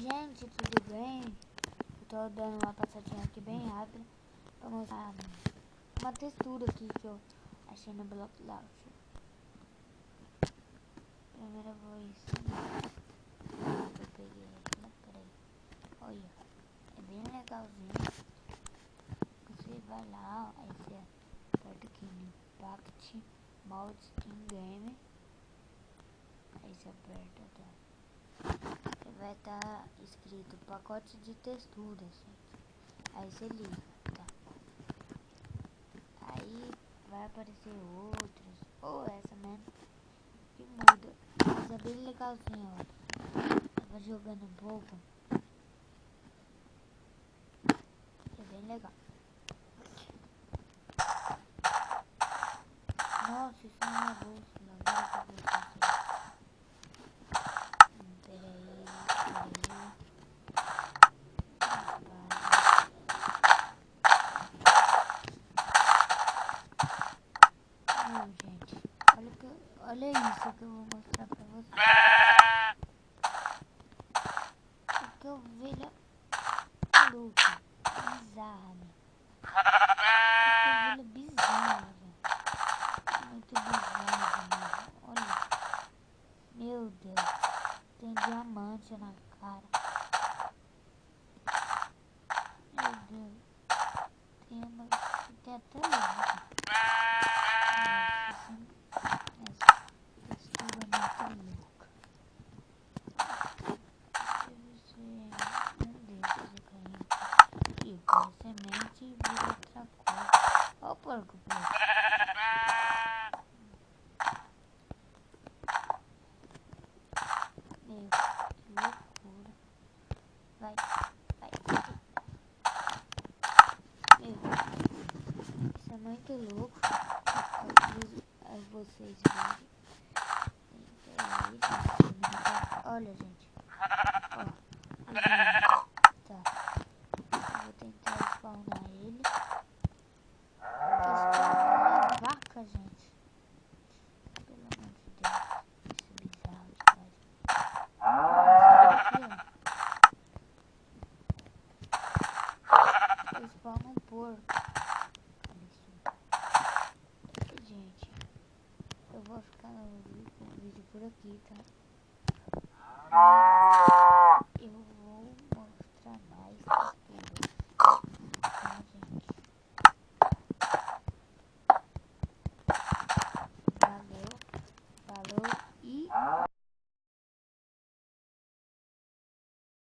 Gente, tudo bem? Eu tô dando uma passadinha aqui bem rápida pra mostrar uma textura aqui que eu achei no Block Launcher. Primeira vez eu peguei aqui, peraí. Olha, é bem legalzinho. Você vai lá, ó, aí você aperta aqui no Impact Mode Steam Game. Aí você aperta, tá? Vai estar escrito pacote de texturas, gente. Aí você liga, tá? Aí vai aparecer outras, ou essa mesmo, que muda. Mas é bem legalzinho, ó. Tava jogando um pouco. É bem legal. Nossa, isso não é bolsa, agora que eu vou fazer. Peraí. Gente, olha isso que eu vou mostrar pra vocês. Que ovelha louca, bizarra, né? Que ovelha bizarra, velho. Muito bizarra, né? Olha, meu Deus, tem diamante na cara. Meu Deus, tem até lava. Essa textura é muito louca. E com semente vira outra coisa. Ó o porco, porco. Meu, que loucura. Vai. Meu, isso é muito louco. Aí vocês verem. Olha, gente. Ó. Tá. Eu vou tentar spawnar ele. Spawnar uma vaca, gente. Pelo amor de Deus. Isso é bizarro demais. Aqui, ó. Eu spawno um porco. Olha isso. Gente, eu vou ficar no vídeo por aqui, tá?